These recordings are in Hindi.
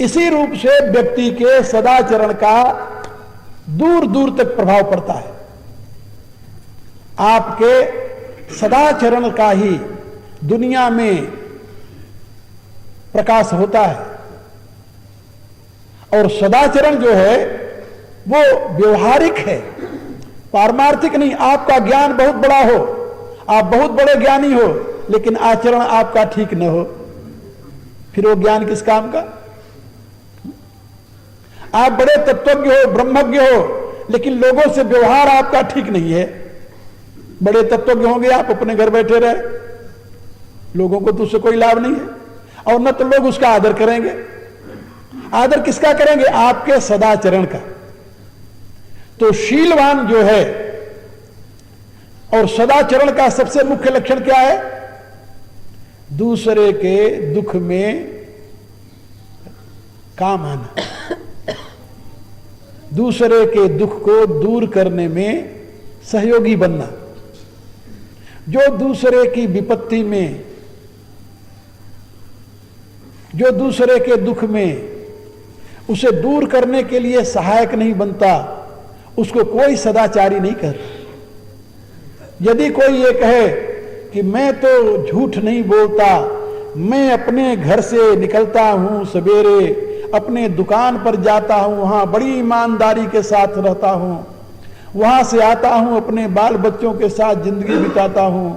इसी रूप से व्यक्ति के सदाचरण का दूर दूर तक प्रभाव पड़ता है। आपके सदाचरण का ही दुनिया में प्रकाश होता है। और सदाचरण जो है वो व्यवहारिक है, पारमार्थिक नहीं। आपका ज्ञान बहुत बड़ा हो, आप बहुत बड़े ज्ञानी हो, लेकिन आचरण आपका ठीक न हो, फिर वो ज्ञान किस काम का? आप बड़े तत्वज्ञ हो, ब्रह्मज्ञ हो, लेकिन लोगों से व्यवहार आपका ठीक नहीं है। बड़े तत्वज्ञ होंगे आप, अपने घर बैठे रहे, लोगों को तो उससे कोई लाभ नहीं है, और न तो लोग उसका आदर करेंगे। आदर किसका करेंगे? आपके सदाचरण का। तो शीलवान जो है, और सदाचरण का सबसे मुख्य लक्षण क्या है? दूसरे के दुख में काम आना, दूसरे के दुख को दूर करने में सहयोगी बनना। जो दूसरे की विपत्ति में, जो दूसरे के दुख में उसे दूर करने के लिए सहायक नहीं बनता, उसको कोई सदाचारी नहीं कहता। यदि कोई ये कहे कि मैं तो झूठ नहीं बोलता, मैं अपने घर से निकलता हूं सवेरे, अपने दुकान पर जाता हूं, वहां बड़ी ईमानदारी के साथ रहता हूं, वहां से आता हूं, अपने बाल बच्चों के साथ जिंदगी बिताता हूं,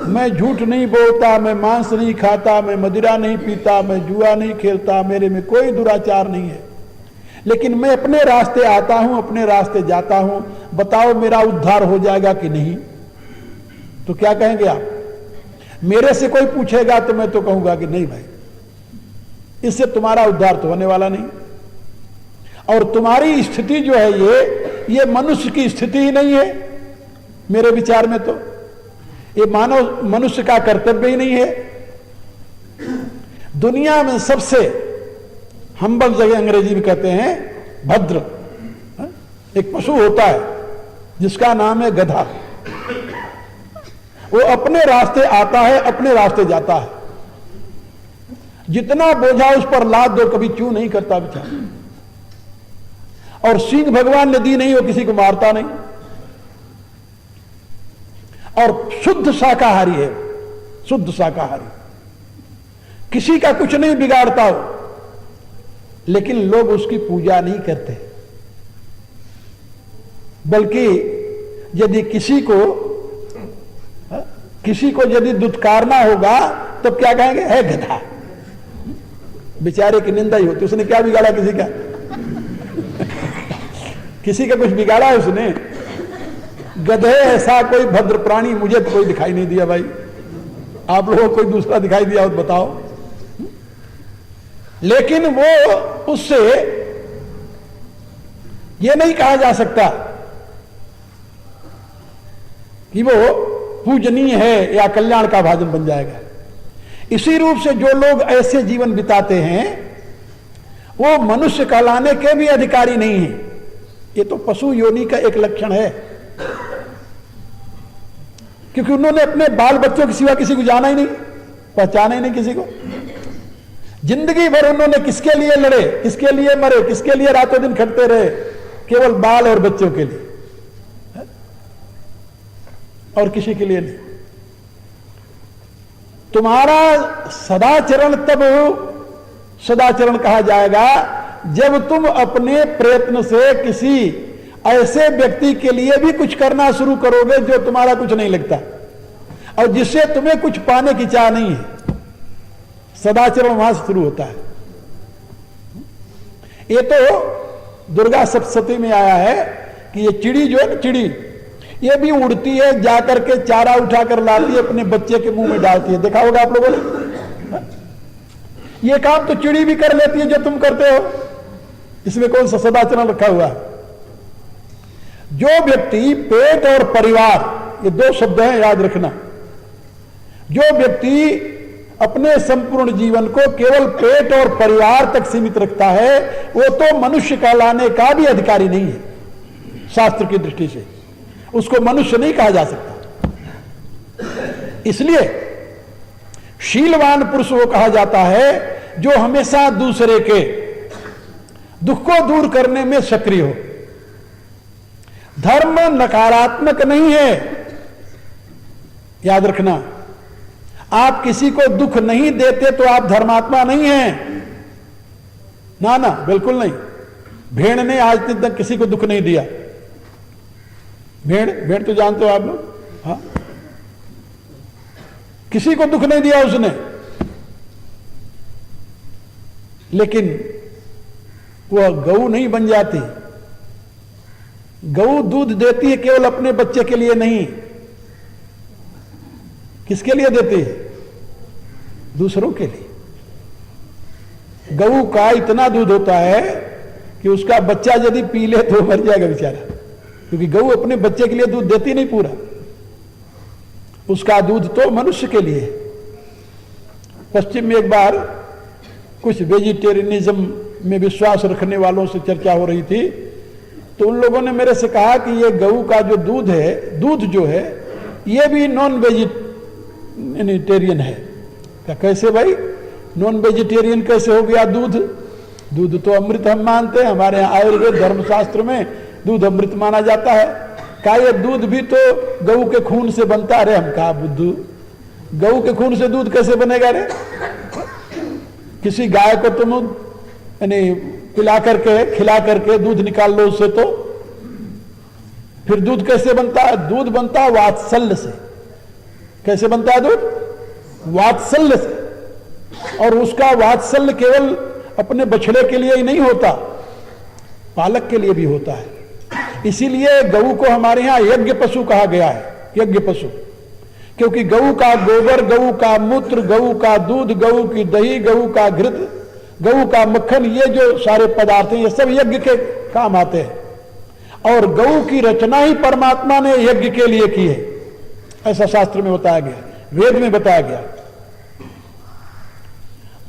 मैं झूठ नहीं बोलता, मैं मांस नहीं खाता, मैं मदिरा नहीं पीता, मैं जुआ नहीं खेलता, मेरे में कोई दुराचार नहीं है, लेकिन मैं अपने रास्ते आता हूं, अपने रास्ते जाता हूं, बताओ मेरा उद्धार हो जाएगा कि नहीं? तो क्या कहेंगे आप? मेरे से कोई पूछेगा तो मैं तो कहूंगा कि नहीं भाई, इससे तुम्हारा उद्धार तो होने वाला नहीं। और तुम्हारी स्थिति जो है ये मनुष्य की स्थिति ही नहीं है मेरे विचार में। तो ये मानव मनुष्य का कर्तव्य ही नहीं है। दुनिया में सबसे हम्बल जगह अंग्रेजी में कहते हैं भद्र, एक पशु होता है जिसका नाम है गधा। वो अपने रास्ते आता है, अपने रास्ते जाता है, जितना बोझा उस पर लाद दो कभी चू नहीं करता बेचारा। और सिंह भगवान ने दी नहीं, वो किसी को मारता नहीं, और शुद्ध शाकाहारी है, शुद्ध शाकाहारी, किसी का कुछ नहीं बिगाड़ता हो, लेकिन लोग उसकी पूजा नहीं करते। बल्कि यदि किसी को यदि दुत्कारना होगा तो क्या कहेंगे? है गधा। बेचारे की निंदा ही होती, उसने क्या बिगाड़ा किसी का? किसी का कुछ बिगाड़ा है उसने? गधे ऐसा कोई भद्र प्राणी मुझे तो कोई दिखाई नहीं दिया भाई। आप लोगों को कोई दूसरा दिखाई दिया हो तो बताओ। लेकिन वो उससे ये नहीं कहा जा सकता कि वो पूजनीय है या कल्याण का भाजन बन जाएगा। इसी रूप से जो लोग ऐसे जीवन बिताते हैं वो मनुष्य कहलाने के भी अधिकारी नहीं है। ये तो पशु योनि का एक लक्षण है, क्योंकि उन्होंने अपने बाल बच्चों के सिवा किसी को जाना ही नहीं, पहचाना ही नहीं किसी को। जिंदगी भर उन्होंने किसके लिए लड़े, किसके लिए मरे, किसके लिए रातों दिन खटते रहे? केवल बाल और बच्चों के लिए, और किसी के लिए नहीं। तुम्हारा सदाचरण तब सदाचरण कहा जाएगा जब तुम अपने प्रयत्न से किसी ऐसे व्यक्ति के लिए भी कुछ करना शुरू करोगे जो तुम्हारा कुछ नहीं लगता और जिससे तुम्हें कुछ पाने की चाह नहीं है। सदाचरण वहां से शुरू होता है। ये तो दुर्गा सप्तशती में आया है कि ये चिड़ी जो है ना, चिड़ी ये भी उड़ती है, जाकर के चारा उठाकर लाती है, अपने बच्चे के मुंह में डालती है। देखा होगा आप लोगों ने। ये काम तो चिड़ी भी कर लेती है जो तुम करते हो, इसमें कौन सा सदाचरण रखा हुआ है? जो व्यक्ति पेट और परिवार, ये दो शब्द हैं, याद रखना। जो व्यक्ति अपने संपूर्ण जीवन को केवल पेट और परिवार तक सीमित रखता है वो तो मनुष्य कहलाने का भी अधिकारी नहीं है। शास्त्र की दृष्टि से उसको मनुष्य नहीं कहा जा सकता। इसलिए शीलवान पुरुष वो कहा जाता है जो हमेशा दूसरे के दुख को दूर करने में सक्रिय हो। धर्म नकारात्मक नहीं है, याद रखना। आप किसी को दुख नहीं देते तो आप धर्मात्मा नहीं हैं। ना ना, बिल्कुल नहीं। भेड़ ने आज तक किसी को दुख नहीं दिया। भेड़ तो जानते हो आप लोग, हाँ, किसी को दुख नहीं दिया उसने। लेकिन वह गऊ नहीं बन जाती। गऊ दूध देती है केवल अपने बच्चे के लिए नहीं। किसके लिए देती है? दूसरों के लिए। गऊ का इतना दूध होता है कि उसका बच्चा यदि पी ले तो मर जाएगा बेचारा, क्योंकि गऊ अपने बच्चे के लिए दूध देती नहीं पूरा। उसका दूध तो मनुष्य के लिए। पश्चिम में एक बार कुछ वेजिटेरियनिज्म में विश्वास रखने वालों से चर्चा हो रही थी, तो उन लोगों ने मेरे से कहा कि ये गऊ का जो दूध है, दूध जो है ये भी नॉन वेजिटेरियन है। क्या कैसे भाई, नॉन वेजिटेरियन कैसे हो गया दूध? दूध तो अमृत हम मानते हैं, हमारे यहाँ आयुर्वेद धर्मशास्त्र में दूध अमृत माना जाता है। क्या ये दूध भी तो गऊ के खून से बनता? अरे हम कहा बुद्धू, गऊ के खून से दूध कैसे बनेगा रे? किसी गाय को तुम यानी पिला करके खिला करके दूध निकाल लो उससे, तो फिर दूध कैसे बनता है? दूध बनता है वात्सल्य से। कैसे बनता है दूध? वात्सल्य से। और उसका वात्सल्य केवल अपने बछड़े के लिए ही नहीं होता, पालक के लिए भी होता है। इसीलिए गऊ को हमारे यहां यज्ञ पशु कहा गया है, यज्ञ पशु। क्योंकि गऊ का गोबर, गऊ का मूत्र, गऊ का दूध, गऊ की दही, गऊ का घृत, गऊ का मक्खन, ये जो सारे पदार्थ हैं ये सब यज्ञ के काम आते हैं। और गऊ की रचना ही परमात्मा ने यज्ञ के लिए की है, ऐसा शास्त्र में बताया गया, वेद में बताया गया।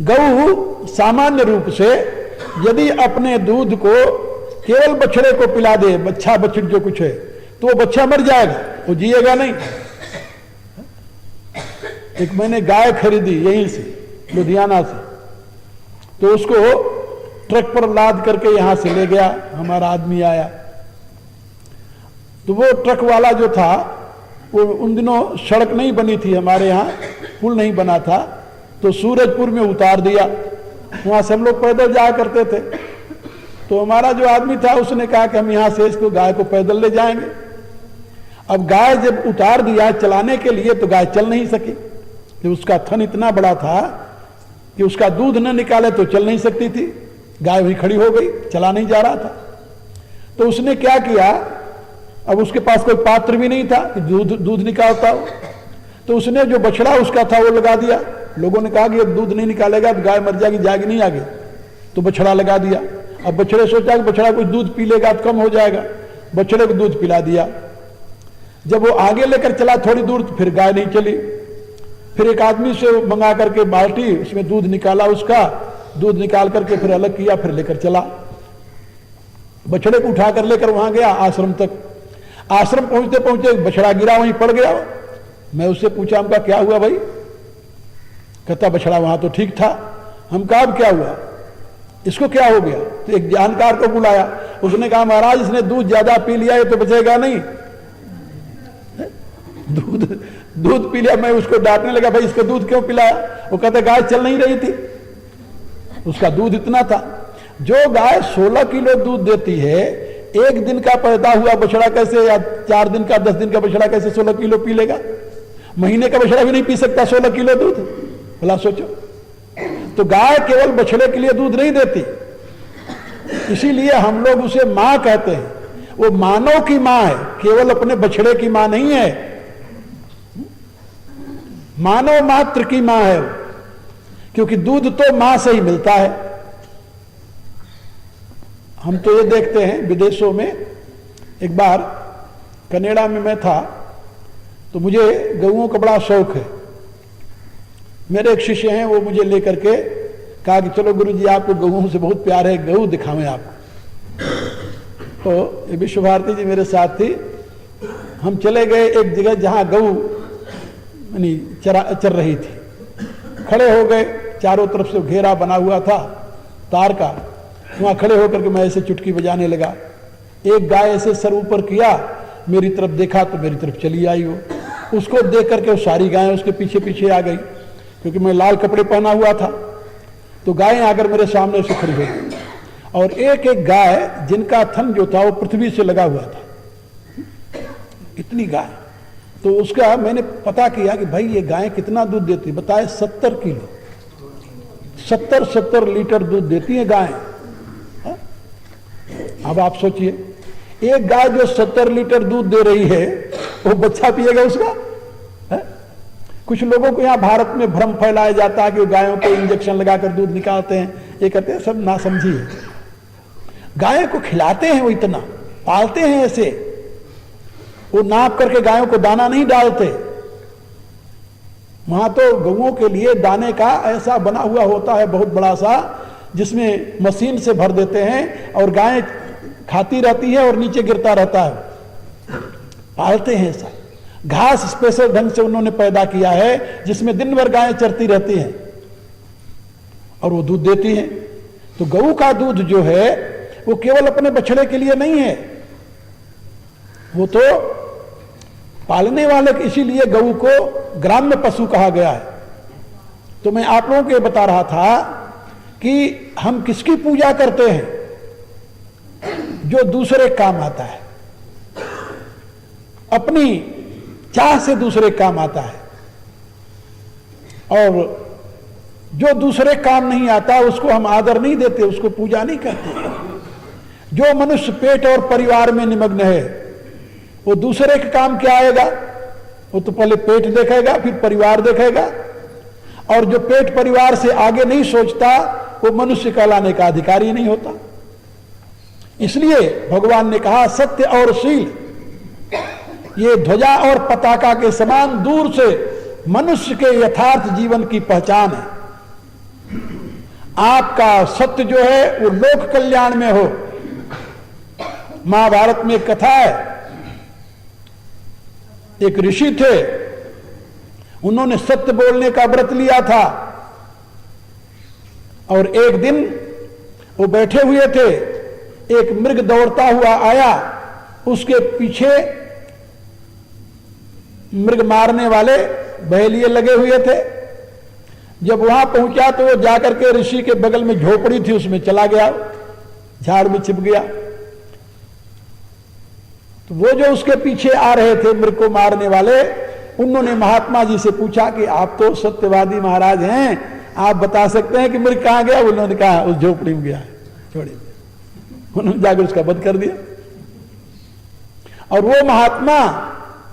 गऊ सामान्य रूप से यदि अपने दूध को केवल बछड़े को पिला दे, बच्चा बछड़ जो कुछ है, तो वो बच्चा मर जाएगा, वो जिएगा नहीं। एक मैंने गाय खरीदी यहीं से, लुधियाना से, तो उसको ट्रक पर लाद करके यहां से ले गया, हमारा आदमी आया, तो वो ट्रक वाला जो था वो उन दिनों सड़क नहीं बनी थी हमारे यहाँ, पुल नहीं बना था, तो सूरजपुर में उतार दिया। वहां से हम लोग पैदल जाया करते थे। तो हमारा जो आदमी था उसने कहा कि हम यहां से इसको गाय को पैदल ले जाएंगे। अब गाय जब उतार दिया चलाने के लिए तो गाय चल नहीं सकी, कि उसका थन इतना बड़ा था कि उसका दूध न निकाले तो चल नहीं सकती थी। गाय वहीं खड़ी हो गई, चला नहीं जा रहा था। तो उसने क्या किया, अब उसके पास कोई पात्र भी नहीं था कि दूध निकालता हो, तो उसने जो बछड़ा उसका था वो लगा दिया। लोगों ने कहा कि अब दूध नहीं निकालेगा तो गाय मर जाएगी, जाएगी नहीं आगे, तो बछड़ा लगा दिया। अब बछड़े सोचा कि बछड़ा कुछ दूध पी लेगा तो कम हो जाएगा, बछड़े को दूध पिला दिया। जब वो आगे लेकर चला थोड़ी दूर तो फिर गाय नहीं चली। फिर एक आदमी से मंगा करके बाल्टी, उसमें दूध निकाला, उसका दूध निकाल करके फिर अलग किया, फिर लेकर चला। बछड़े को उठाकर लेकर वहां गया आश्रम तक। आश्रम पहुंचते पहुंचते बछड़ा गिरा, वहीं पड़ गया। मैं उससे पूछा, हमका क्या हुआ भाई? कहता बछड़ा वहां तो ठीक था। हम कहा अब क्या हुआ, इसको क्या हो गया? तो एक जानकार को बुलाया, उसने कहा महाराज इसने दूध ज्यादा पी लिया, ये तो बचेगा नहीं। दूध पी लिया। मैं उसको डांटने लगा, भाई इसको दूध क्यों पिलाया? वो कहता गाय चल नहीं रही थी, उसका दूध इतना था। जो गाय 16 किलो दूध देती है, एक दिन का पैदा हुआ बछड़ा कैसे, या 4 दिन का 10 दिन का बछड़ा कैसे 16 किलो पी लेगा? महीने का बछड़ा भी नहीं पी सकता 16 किलो दूध, भला सोचो। तो गाय केवल बछड़े के लिए दूध नहीं देती, इसीलिए हम लोग उसे मां कहते हैं। वो मानव की मां है, केवल अपने बछड़े की मां नहीं है, मानव मात्र की मां है, क्योंकि दूध तो मां से ही मिलता है। हम तो ये देखते हैं विदेशों में, एक बार कनाडा में मैं था, तो मुझे गऊओं का बड़ा शौक है। मेरे एक शिष्य हैं, वो मुझे लेकर के कहा कि चलो गुरुजी आपको गऊओं से बहुत प्यार है, गऊ दिखावें आपको। तो ये विश्व भारती जी मेरे साथ थी। हम चले गए एक जगह जहां गऊ चर रही थी। खड़े हो गए, चारों तरफ से घेरा बना हुआ था तार का। वहां खड़े होकर के मैं ऐसे चुटकी बजाने लगा। एक गाय ऐसे सर ऊपर किया, मेरी तरफ देखा तो मेरी तरफ चली आई वो। उसको देख करके वो सारी गायें उसके पीछे पीछे आ गई, क्योंकि मैं लाल कपड़े पहना हुआ था। तो गायें आकर मेरे सामने से खड़ी हो गई, और एक एक गाय जिनका थन जो था वो पृथ्वी से लगा हुआ था, इतनी गाय। तो उसका मैंने पता किया कि भाई ये गायें कितना दूध देती, बताए 70 किलो, 70 लीटर दूध देती है गायें। अब आप सोचिए, एक गाय जो 70 लीटर दूध दे रही है, वो बच्चा पिएगा उसका? है? कुछ लोगों को यहां भारत में भ्रम फैलाया जाता है कि गायों को इंजेक्शन लगाकर दूध निकालते हैं, ये करते हैं, सब नासमझी है। गायों को खिलाते हैं, वो इतना पालते हैं ऐसे, वो नाप करके गायों को दाना नहीं डालते। वहां तो गऊओं के लिए दाने का ऐसा बना हुआ होता है बहुत बड़ा सा, जिसमें मशीन से भर देते हैं और गायें खाती रहती है और नीचे गिरता रहता है। पालते हैं ऐसा, घास स्पेशल ढंग से उन्होंने पैदा किया है जिसमें दिन भर गायें चरती रहती हैं और वो दूध देती हैं। तो गऊ का दूध जो है वो केवल अपने बछड़े के लिए नहीं है, वो तो पालने वाले, इसीलिए गऊ को ग्राम्य पशु कहा गया है। तो मैं आप लोगों को ये बता रहा था कि हम किसकी पूजा करते हैं? जो दूसरे काम आता है, अपनी चाह से दूसरे काम आता है, और जो दूसरे काम नहीं आता उसको हम आदर नहीं देते, उसको पूजा नहीं करते। जो मनुष्य पेट और परिवार में निमग्न है, वो दूसरे के काम क्या आएगा? वो तो पहले पेट देखेगा, फिर परिवार देखेगा, और जो पेट परिवार से आगे नहीं सोचता वो मनुष्य कहलाने का अधिकारी नहीं होता। इसलिए भगवान ने कहा सत्य और शील ये ध्वजा और पताका के समान दूर से मनुष्य के यथार्थ जीवन की पहचान है। आपका सत्य जो है वो लोक कल्याण में हो। महाभारत में एक कथा है, एक ऋषि थे, उन्होंने सत्य बोलने का व्रत लिया था, और एक दिन वो बैठे हुए थे, एक मृग दौड़ता हुआ आया, उसके पीछे मृग मारने वाले बहेलिए लगे हुए थे। जब वहां पहुंचा तो वो जाकर के ऋषि के बगल में झोपड़ी थी उसमें चला गया, झाड़ में छिप गया। तो वो जो उसके पीछे आ रहे थे मृग को मारने वाले, उन्होंने महात्मा जी से पूछा कि आप तो सत्यवादी महाराज हैं, आप बता सकते हैं कि मृग कहां गया? उन्होंने कहा उस झोपड़ी में गया। छोड़िए, उन्होंने जाकर उसका वध कर दिया। और वो महात्मा,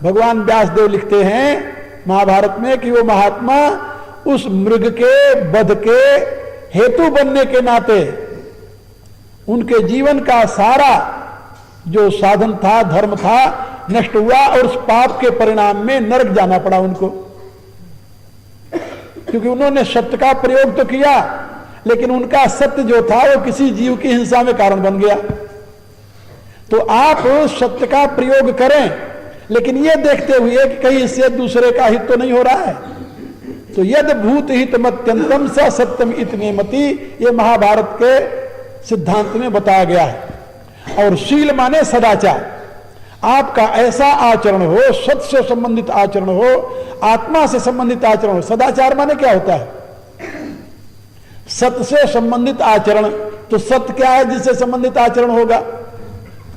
भगवान व्यासदेव लिखते हैं महाभारत में कि वो महात्मा उस मृग के वध के हेतु बनने के नाते उनके जीवन का सारा जो साधन था, धर्म था, नष्ट हुआ, और उस पाप के परिणाम में नरक जाना पड़ा उनको, क्योंकि उन्होंने सत्य का प्रयोग तो किया, लेकिन उनका सत्य जो था वो किसी जीव की हिंसा में कारण बन गया। तो आप सत्य का प्रयोग करें, लेकिन ये देखते हुए कि कहीं इससे दूसरे का हित तो नहीं हो रहा है। तो यद भूत हित मत्यंतम स सत्यम इतने मति, ये महाभारत के सिद्धांत में बताया गया है। और शील माने सदाचार, आपका ऐसा आचरण हो, सत्य से संबंधित आचरण हो, आत्मा से संबंधित आचरण हो। सदाचार माने क्या होता है? सत्य से संबंधित आचरण। तो सत्य क्या है जिससे संबंधित आचरण होगा?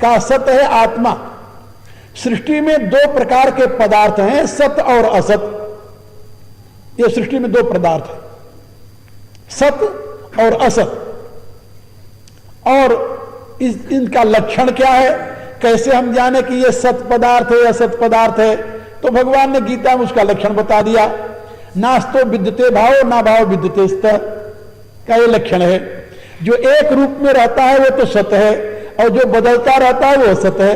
का सत्य है आत्मा। सृष्टि में दो प्रकार के पदार्थ हैं, सत्य और असत। ये सृष्टि में दो पदार्थ है, सत्य और असत। और इनका लक्षण क्या है? कैसे हम जाने कि ये सत पदार्थ है या असत पदार्थ है? तो भगवान ने गीता में उसका लक्षण बता दिया। नास्तो विद्यते भाव, ना भाव विद्यते स्तर का ये लक्षण है। जो एक रूप में रहता है वो तो सत है, और जो बदलता रहता है वो असत है।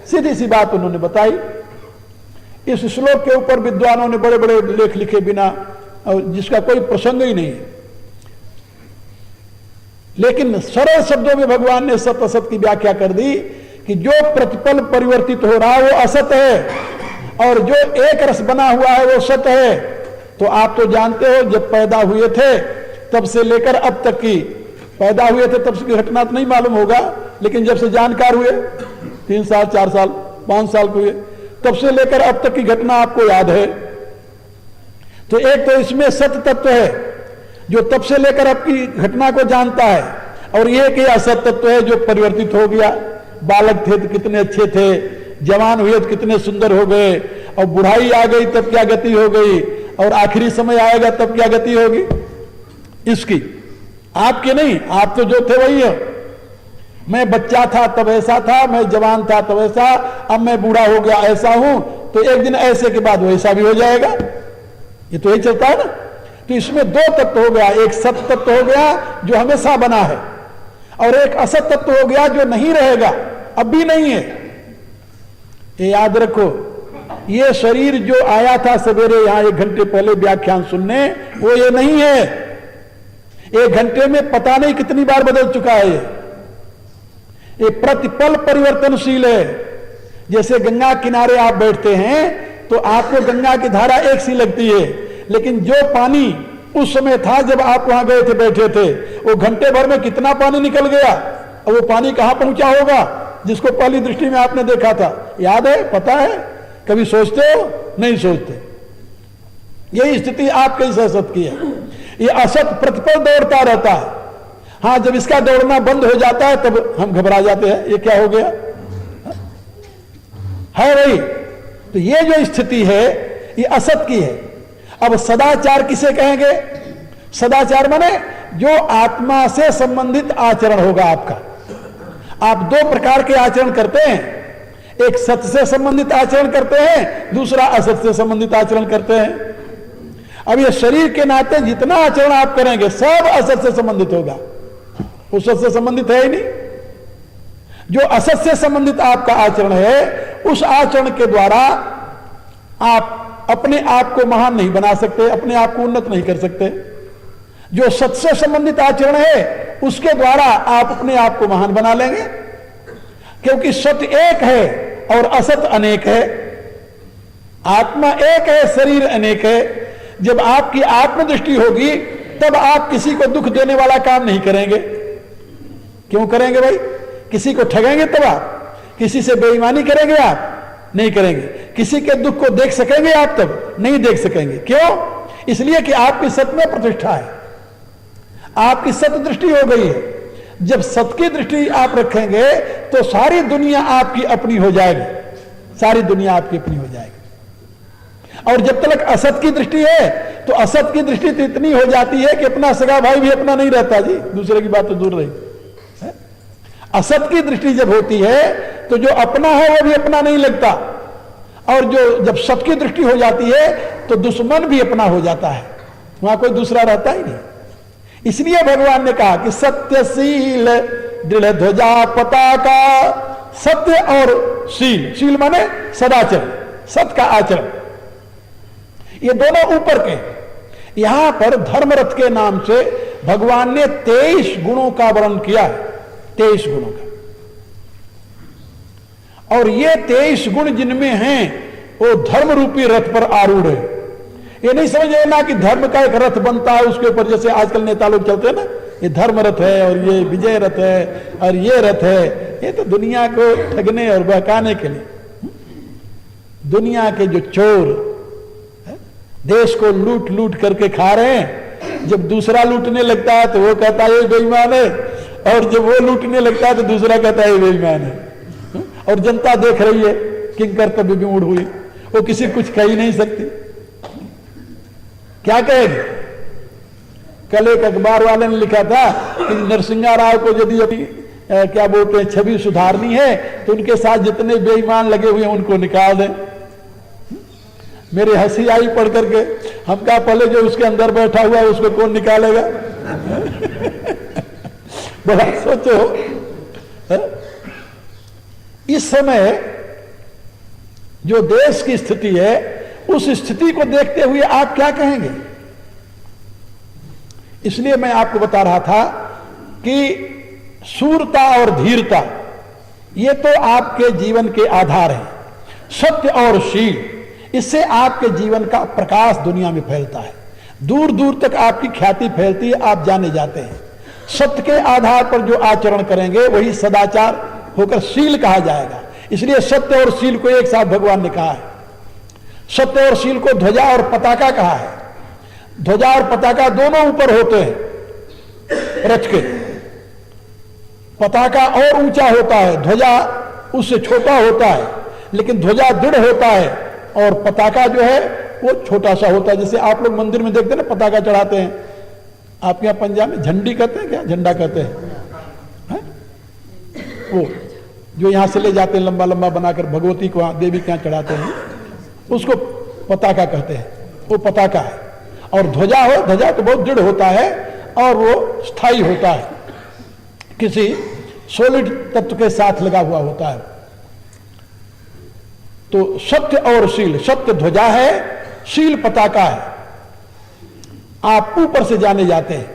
सीधी सी बात उन्होंने बताई। इस श्लोक के ऊपर विद्वानों ने बड़े बड़े लेख लिखे बिना, और जिसका कोई प्रसंग ही नहीं है, लेकिन सरल शब्दों में भगवान ने सत असत की व्याख्या कर दी कि जो प्रतिपल परिवर्तित हो रहा है वो असत है, और जो एक रस बना हुआ है वो सत है। तो आप तो जानते हो, जब पैदा हुए थे तब से लेकर अब तक की पैदा हुए थे तब से घटना तो नहीं मालूम होगा, लेकिन जब से जानकार हुए 3 साल 4 साल 5 साल के हुए तब से लेकर अब तक की घटना आपको याद है। तो एक तो इसमें सत्य तत्व है जो तब से लेकर अब की घटना को जानता है, और एक ये असत तत्व है जो परिवर्तित हो गया। बालक थे तो कितने अच्छे थे, जवान हुए तो कितने सुंदर हो गए, और बुढ़ाई आ गई तब क्या गति हो गई, और आखिरी समय आएगा तब क्या गति होगी इसकी। आपके नहीं, आप तो जो थे वही है। मैं बच्चा था तब ऐसा था, मैं जवान था तब ऐसा, अब मैं बूढ़ा हो गया ऐसा हूं, तो एक दिन ऐसे के बाद वैसा भी हो जाएगा। ये तो यही चलता है ना। तो इसमें 2 तत्व हो गया, एक सत्य तत्व हो गया जो हमेशा बना है, और एक असत तत्व हो गया जो नहीं रहेगा, अब भी नहीं है। ये याद रखो, ये शरीर जो आया था सवेरे यहां 1 घंटे पहले व्याख्यान सुनने, वो ये नहीं है। 1 घंटे में पता नहीं कितनी बार बदल चुका है। ये प्रतिपल परिवर्तनशील है। जैसे गंगा किनारे आप बैठते हैं तो आपको गंगा की धारा एक सी लगती है, लेकिन जो पानी उस समय था जब आप वहां गए थे बैठे थे, वो घंटे भर में कितना पानी निकल गया, और वो पानी कहां पहुंचा होगा जिसको पहली दृष्टि में आपने देखा था। याद है, पता है, कभी सोचते हो? नहीं सोचते। यही स्थिति आपके इस असत की है। ये असत प्रतिपल दौड़ता रहता है। हाँ, जब इसका दौड़ना बंद हो जाता है तब हम घबरा जाते हैं, ये क्या हो गया है भाई। तो ये जो स्थिति है ये असत की है। अब सदाचार किसे कहेंगे? सदाचार माने जो आत्मा से संबंधित आचरण होगा आपका। आप 2 प्रकार के आचरण करते हैं, एक सत्य से संबंधित आचरण करते हैं, दूसरा असत से संबंधित आचरण करते हैं। अब ये शरीर के नाते जितना आचरण आप करेंगे सब असत से संबंधित होगा, वो सत से संबंधित है ही नहीं। जो असत से संबंधित आपका आचरण है, उस आचरण के द्वारा आप अपने आप को महान नहीं बना सकते, अपने आप को उन्नत नहीं कर सकते। जो सत से संबंधित आचरण है उसके द्वारा आप अपने आप को महान बना लेंगे, क्योंकि सत्य एक है और असत अनेक है। आत्मा एक है, शरीर अनेक है। जब आपकी आत्मदृष्टि होगी तब आप किसी को दुख देने वाला काम नहीं करेंगे। क्यों करेंगे भाई? किसी को ठगेंगे तब आप? किसी से बेईमानी करेंगे आप? नहीं करेंगे। किसी के दुख को देख सकेंगे आप? तब नहीं देख सकेंगे। क्यों? इसलिए कि आपकी सत्य में प्रतिष्ठा है, आपकी सत्य दृष्टि हो गई है। जब सत्य की दृष्टि आप रखेंगे तो सारी दुनिया आपकी अपनी हो जाएगी, सारी दुनिया आपकी अपनी हो जाएगी। और जब तक असत की दृष्टि है तो असत की दृष्टि तो इतनी हो जाती है कि अपना सगा भाई भी अपना नहीं रहता जी, दूसरे की बात तो दूर रही। असत की दृष्टि जब होती है तो जो अपना है वो भी अपना नहीं लगता, और जो जब सत की दृष्टि हो जाती है तो दुश्मन भी अपना हो जाता है, वहां कोई दूसरा रहता ही नहीं। इसलिए भगवान ने कहा कि सत्यशील दृढ़ ध्वजा पताका। सत्य और शील, शील माने सदाचरण, सत्य का आचरण, ये दोनों ऊपर के। यहां पर धर्मरथ के नाम से भगवान ने 23 गुणों का वर्णन किया है, 23 गुणों का। और ये 23 गुण जिनमें हैं वो धर्म रूपी रथ पर आरूढ़ है। ये नहीं समझ लेना कि धर्म का एक रथ बनता है उसके ऊपर, जैसे आजकल नेता लोग चलते हैं ना, ये धर्म रथ है और ये विजय रथ है और ये रथ है। ये तो दुनिया को ठगने और बहकाने के लिए। दुनिया के जो चोर देश को लूट लूट करके खा रहे हैं, जब दूसरा लूटने लगता है तो वो कहता है ये बेईमान है, और जब वो लूटने लगता है तो दूसरा कहता है ये बेईमान है। और जनता देख रही है, किंकर तब भी मूड हुई, वो किसी कुछ कह ही नहीं सकती। क्या कहेगी? कल एक अखबार वाले ने लिखा था कि नरसिंहा राव को यदि अभी क्या बोलते हैं छवि सुधारनी है तो उनके साथ जितने बेईमान लगे हुए हैं उनको निकाल दें। मेरी हंसी आई पढ़ करके। हम कहा पहले जो उसके अंदर बैठा हुआ है उसको कौन निकालेगा? बड़ा सोचो। इस समय जो देश की स्थिति है उस स्थिति को देखते हुए आप क्या कहेंगे? इसलिए मैं आपको बता रहा था कि शूरता और धीरता ये तो आपके जीवन के आधार हैं। सत्य और शील, इससे आपके जीवन का प्रकाश दुनिया में फैलता है, दूर दूर तक आपकी ख्याति फैलती है, आप जाने जाते हैं। सत्य के आधार पर जो आचरण करेंगे वही सदाचार होकर शील कहा जाएगा। इसलिए सत्य और शील को एक साथ भगवान ने कहा है। सत्य और शील को ध्वजा और पताका कहा है। ध्वजा और पताका दोनों ऊपर होते हैं रथ के। पताका और ऊंचा होता है, ध्वजा उससे छोटा होता है, लेकिन ध्वजा दृढ़ होता है और पताका जो है वो छोटा सा होता है। जैसे आप लोग मंदिर में देखते हैं ना, पताका चढ़ाते हैं। आपके यहाँ पंजाब में झंडी कहते हैं क्या? झंडा कहते हैं? वो जो यहां से ले जाते हैं लंबा लंबा बनाकर भगवती को देवी के यहाँ चढ़ाते हैं, उसको पताका कहते हैं। वो पताका है। और ध्वजा हो, ध्वजा तो बहुत दृढ़ होता है और वो स्थायी होता है, किसी सॉलिड तत्व के साथ लगा हुआ होता है। तो सत्य और शील, सत्य ध्वजा है, शील पताका है। आप ऊपर से जाने जाते हैं।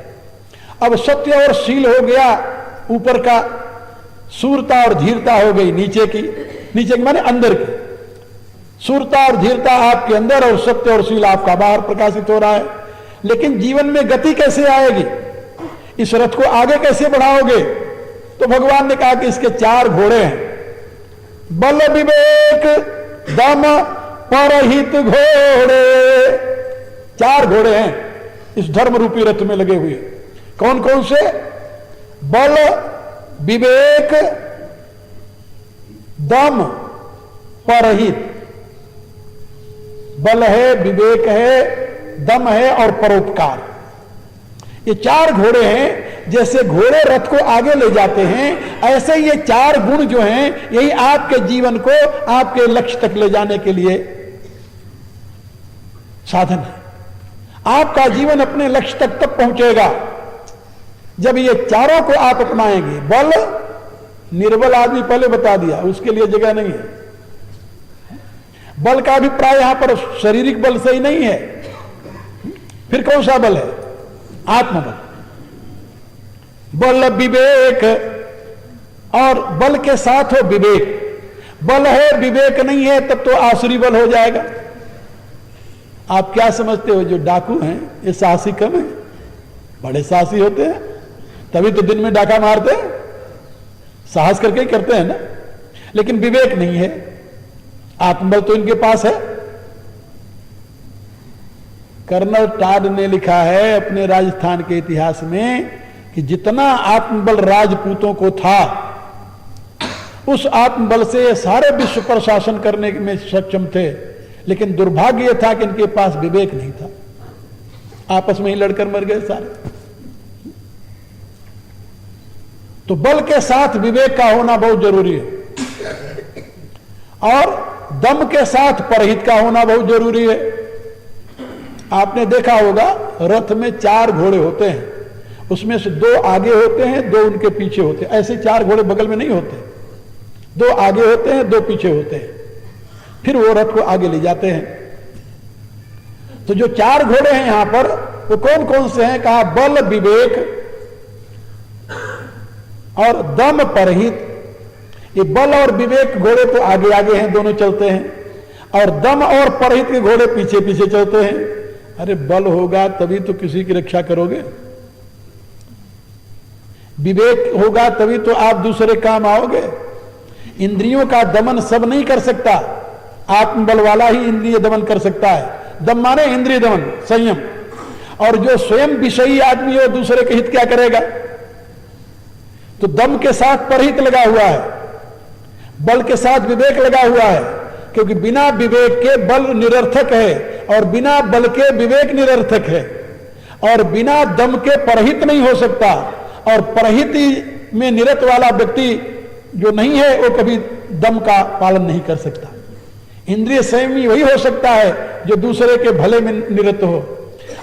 अब सत्य और शील हो गया ऊपर का, सूरता और धीरता हो गई नीचे की। नीचे की माने अंदर की। सूरता और धीरता आपके अंदर और सत्य और शील आपका बाहर प्रकाशित हो रहा है। लेकिन जीवन में गति कैसे आएगी? इस रथ को आगे कैसे बढ़ाओगे? तो भगवान ने कहा कि इसके 4 घोड़े हैं। बल विवेक दम परहित घोड़े। 4 घोड़े हैं इस धर्म रूपी रथ में लगे हुए। कौन कौन से? बल विवेक दम परहित। बल है, विवेक है, दम है और परोपकार। ये 4 घोड़े हैं। जैसे घोड़े रथ को आगे ले जाते हैं, ऐसे ये 4 गुण जो हैं यही आपके जीवन को आपके लक्ष्य तक ले जाने के लिए साधन है। आपका जीवन अपने लक्ष्य तक तब पहुंचेगा जब ये चारों को आप अपनाएंगे। बल, निर्बल आदमी पहले बता दिया, उसके लिए जगह नहीं है। बल का अभिप्राय यहां पर शारीरिक बल से ही नहीं है। फिर कौन सा बल है? आत्मबल। बल विवेक, और बल के साथ हो विवेक। बल है विवेक नहीं है तब तो आसुरी बल हो जाएगा। आप क्या समझते हो जो डाकू हैं ये साहसी कम है? बड़े साहसी होते हैं, तभी तो दिन में डाका मारते हैं, साहस करके ही करते हैं ना। लेकिन विवेक नहीं है, आत्मबल तो इनके पास है। कर्नल टाड ने लिखा है अपने राजस्थान के इतिहास में कि जितना आत्मबल राजपूतों को था, उस आत्मबल से सारे विश्व पर शासन करने में सक्षम थे। लेकिन दुर्भाग्य यह था कि इनके पास विवेक नहीं था, आपस में ही लड़कर मर गए सारे। तो बल के साथ विवेक का होना बहुत जरूरी है, और दम के साथ परहित का होना बहुत जरूरी है। आपने देखा होगा रथ में 4 घोड़े होते हैं, उसमें से 2 आगे होते हैं, 2 उनके पीछे होते हैं। ऐसे 4 घोड़े बगल में नहीं होते, 2 आगे होते हैं, 2 पीछे होते हैं, फिर वो रथ को आगे ले जाते हैं। तो जो 4 घोड़े हैं यहां पर वो कौन कौन से हैं? कहा बल विवेक और दम परहित। ये बल और विवेक घोड़े तो आगे आगे हैं, दोनों चलते हैं, और दम और परहित के घोड़े पीछे पीछे चलते हैं। अरे बल होगा तभी तो किसी की रक्षा करोगे, विवेक होगा तभी तो आप दूसरे काम आओगे। इंद्रियों का दमन सब नहीं कर सकता, आत्मबल वाला ही इंद्रिय दमन कर सकता है। दम माने इंद्रिय दमन, संयम। और जो स्वयं विषयी आदमी है दूसरे के हित क्या करेगा? तो दम के साथ परहित लगा हुआ है, बल के साथ विवेक लगा हुआ है, क्योंकि बिना विवेक के बल निरर्थक है और बिना बल के विवेक निरर्थक है, और बिना दम के परहित नहीं हो सकता। और परहित में निरत वाला व्यक्ति जो नहीं है वो कभी दम का पालन नहीं कर सकता। इंद्रिय संयमी वही हो सकता है जो दूसरे के भले में निरत हो,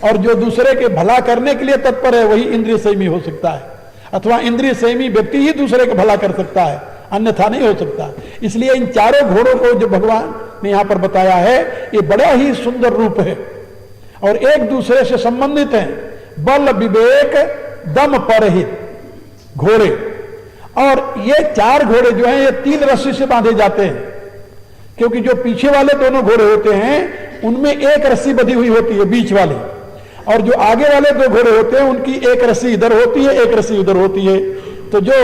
और जो दूसरे के भला करने के लिए तत्पर है वही इंद्रिय संयमी हो सकता है, अथवा इंद्रिय संयमी व्यक्ति ही दूसरे का भला कर सकता है, अन्यथा नहीं हो सकता। इसलिए इन 4 घोड़ों को जो भगवान ने यहां पर बताया है ये बड़ा ही सुंदर रूप है और एक दूसरे से संबंधित हैं। बल विवेक दम परहित घोड़े, और ये 4 घोड़े जो हैं ये 3 रस्सी से बांधे जाते हैं, क्योंकि जो पीछे वाले दोनों घोड़े होते हैं उनमें एक रस्सी बंधी हुई होती है बीच वाली, और जो आगे वाले दो घोड़े होते हैं उनकी एक रस्सी इधर होती है, एक रस्सी उधर होती है। तो जो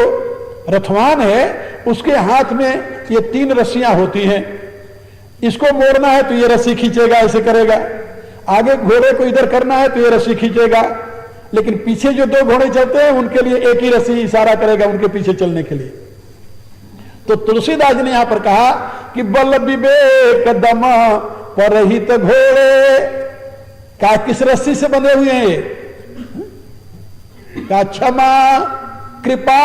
रथवान है उसके हाथ में ये 3 रस्सियां होती हैं। इसको मोड़ना है तो ये रस्सी खींचेगा, ऐसे करेगा। आगे घोड़े को इधर करना है तो ये रस्सी खींचेगा। लेकिन पीछे जो 2 घोड़े चलते हैं उनके लिए एक ही रस्सी इशारा करेगा उनके पीछे चलने के लिए। तो तुलसीदास जी ने यहां पर कहा कि बल विवेक दम परहित घोड़े, का किस रस्सी से बंधे हुए हैं ये? का क्षमा कृपा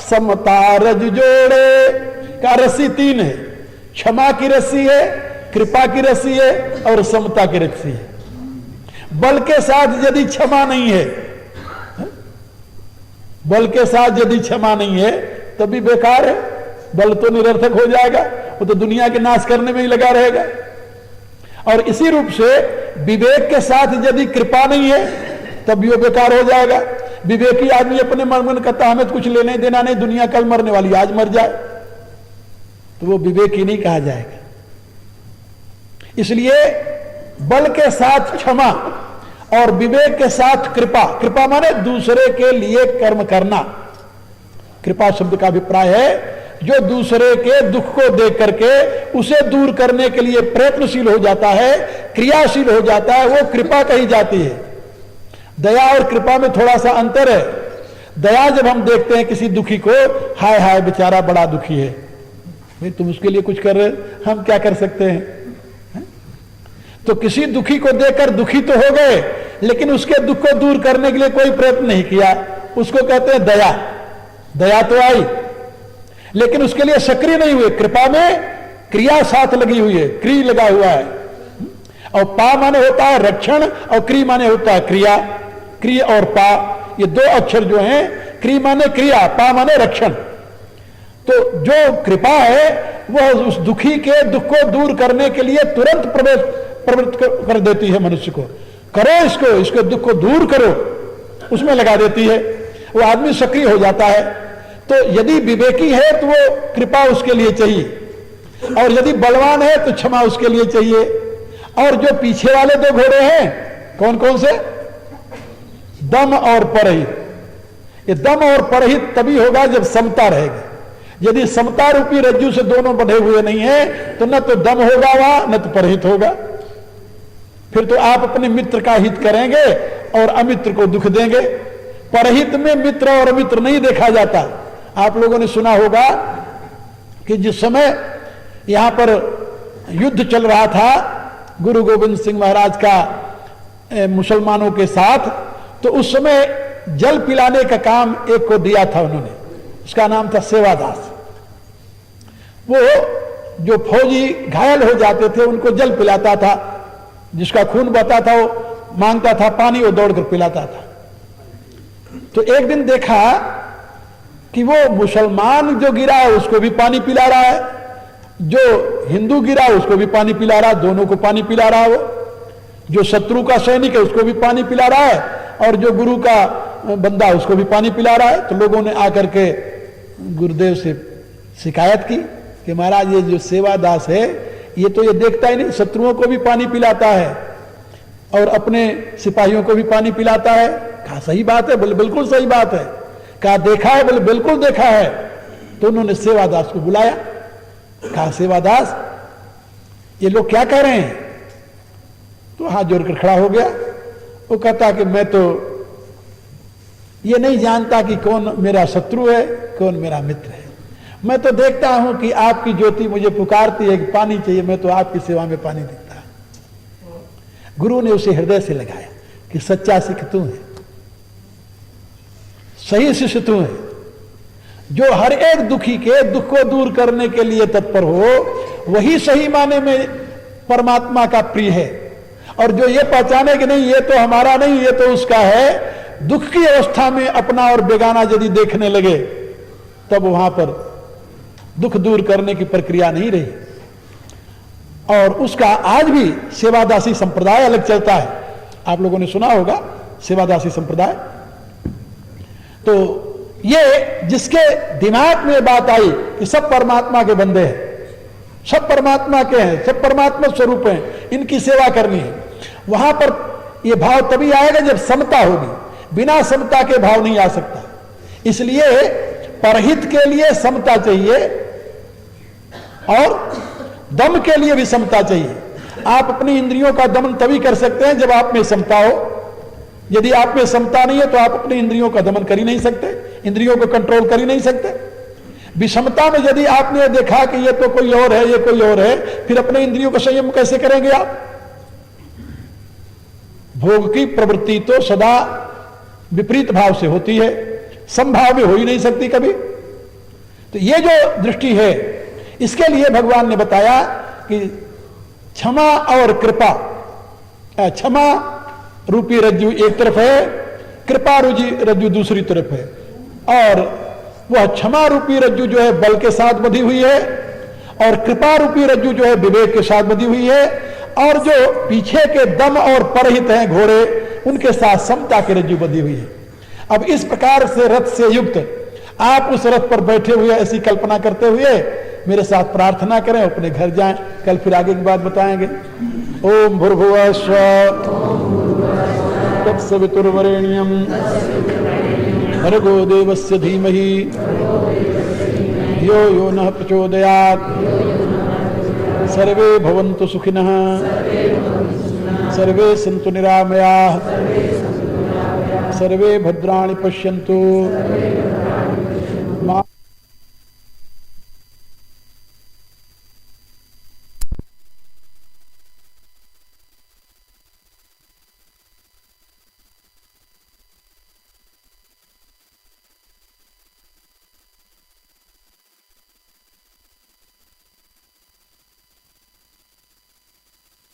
समता रज जोड़े। का रस्सी 3 है, क्षमा की रस्सी है, कृपा की रस्सी है और समता की रस्सी है। बल के साथ यदि क्षमा नहीं है, बल के साथ यदि क्षमा नहीं है तभी बेकार है। बल तो निरर्थक हो जाएगा, वो तो दुनिया के नाश करने में ही लगा रहेगा। और इसी रूप से विवेक के साथ यदि कृपा नहीं है तब भी वो बेकार हो जाएगा। विवेकी आदमी अपने मन में कहता हमें तो कुछ लेने देना नहीं, दुनिया कल मरने वाली, आज मर जाए, तो वो विवेकी नहीं कहा जाएगा। इसलिए बल के साथ क्षमा और विवेक के साथ कृपा। कृपा माने दूसरे के लिए कर्म करना। कृपा शब्द का अभिप्राय है जो दूसरे के दुख को देख करके उसे दूर करने के लिए प्रयत्नशील हो जाता है, क्रियाशील हो जाता है, वो कृपा कही जाती है। दया और कृपा में थोड़ा सा अंतर है। दया जब हम देखते हैं किसी दुखी को, हाय हाय बेचारा बड़ा दुखी है, भाई तुम उसके लिए कुछ कर रहे, हम क्या कर सकते हैं? तो किसी दुखी को देखकर दुखी तो हो गए, लेकिन उसके दुख को दूर करने के लिए कोई प्रयत्न नहीं किया, उसको कहते हैं दया। दया तो आई लेकिन उसके लिए सक्रिय नहीं हुए। कृपा में क्रिया साथ लगी हुई है, क्रिय लगा हुआ है। और पा माने होता है रक्षण और क्रिय माने होता है क्रिया। क्रिय और पा ये 2 अक्षर जो हैं, क्रिय माने क्रिया, पा माने रक्षण। तो जो कृपा है वह उस दुखी के दुख को दूर करने के लिए तुरंत प्रवृत्त कर देती है मनुष्य को। करो इसको, इसके दुख को दूर करो, उसमें लगा देती है, वो आदमी सक्रिय हो जाता है। तो यदि विवेकी है तो वो कृपा उसके लिए चाहिए, और यदि बलवान है तो क्षमा उसके लिए चाहिए। और जो पीछे वाले 2 घोड़े हैं, कौन कौन से? दम और परहित। ये दम और परहित तभी होगा जब समता रहेगी। यदि समता रूपी रज्जू से दोनों बंधे हुए नहीं है तो न तो दम होगा वहां, न तो परहित होगा। फिर तो आप अपने मित्र का हित करेंगे और अमित्र को दुख देंगे। परहित में मित्र और अमित्र नहीं देखा जाता। आप लोगों ने सुना होगा कि जिस समय यहां पर युद्ध चल रहा था गुरु गोविंद सिंह महाराज का मुसलमानों के साथ, तो उस समय जल पिलाने का काम एक को दिया था उन्होंने, उसका नाम था सेवादास। वो जो फौजी घायल हो जाते थे उनको जल पिलाता था, जिसका खून बहता था वो मांगता था पानी, वो दौड़कर पिलाता था। तो एक दिन देखा कि वो मुसलमान जो गिरा है उसको भी पानी पिला रहा है, जो हिंदू गिरा उसको भी पानी पिला रहा है, दोनों को पानी पिला रहा है। वो जो शत्रु का सैनिक है उसको भी पानी पिला रहा है, और जो गुरु का बंदा उसको भी पानी पिला रहा है। तो लोगों ने आकर के गुरुदेव से शिकायत की कि महाराज ये जो सेवादास है ये तो ये देखता ही नहीं, शत्रुओं को भी पानी पिलाता है और अपने सिपाहियों को भी पानी पिलाता है। कहा सही बात है, बोले बिल्कुल सही बात है। कहा देखा है, बोले बिल्कुल देखा है। तो उन्होंने सेवादास को बुलाया, कहा सेवादास ये लोग क्या कह रहे हैं? तो हाथ जोड़कर खड़ा हो गया। वो कहता कि मैं तो ये नहीं जानता कि कौन मेरा शत्रु है कौन मेरा मित्र है। मैं तो देखता हूं कि आपकी ज्योति मुझे पुकारती है कि पानी चाहिए, मैं तो आपकी सेवा में पानी देता। गुरु ने उसे हृदय से लगाया कि सच्चा सिख तू है, सही शिष्य तू है, जो हर एक दुखी के दुख को दूर करने के लिए तत्पर हो, वही सही माने में परमात्मा का प्रिय है। और जो ये पहचाने कि नहीं ये तो हमारा नहीं, ये तो उसका है, दुख की अवस्था में अपना और बेगाना यदि देखने लगे तब वहां पर दुख दूर करने की प्रक्रिया नहीं रही। और उसका आज भी सेवादासी संप्रदाय अलग चलता है। आप लोगों ने सुना होगा सेवादासी संप्रदाय। तो ये जिसके दिमाग में बात आई कि सब परमात्मा के बंदे हैं, सब परमात्मा के हैं, सब परमात्मा स्वरूप हैं, इनकी सेवा करनी है, वहां पर ये भाव तभी आएगा जब समता होगी, बिना समता के भाव नहीं आ सकता। इसलिए परहित के लिए समता चाहिए और दम के लिए भी समता चाहिए। आप अपनी इंद्रियों का दमन तभी कर सकते हैं जब आप में समता हो। यदि आप में समता नहीं है तो आप अपनी इंद्रियों का दमन कर ही नहीं सकते, इंद्रियों को कंट्रोल कर ही नहीं सकते। विषमता में यदि आपने देखा कि ये तो कोई और है, ये कोई और है, फिर अपने इंद्रियों का संयम कैसे करेंगे आप? भोग की प्रवृत्ति तो सदा विपरीत भाव से होती है, समभाव में हो ही नहीं सकती कभी। तो ये जो दृष्टि है, इसके लिए भगवान ने बताया कि क्षमा और कृपा, क्षमा रूपी रज्जु एक तरफ है, कृपा रूपी रज्जु दूसरी तरफ है। और वह क्षमा रूपी रज्जु जो है बल के साथ बंधी हुई है, और कृपा रूपी रज्जु जो है विवेक के साथ बंधी हुई है, और जो पीछे के दम और परहित हैं घोड़े, उनके साथ समता की रज्जु बंधी हुई है। अब इस प्रकार से रथ से युक्त आप उस रथ पर बैठे हुए ऐसी कल्पना करते हुए मेरे साथ प्रार्थना करें, अपने घर जाएं। कल फिर आगे की बात बताएंगे। ओम भूर्भुवः स्वः तत्सवितुर्वरेण्यं भर्गो देवस्य धीमहि धियो यो नः प्रचोदयात्। सर्वे भवन्तु सुखिनः, सर्वे सन्तु निरामयाः, सर्वे भद्राणि पश्यन्तु।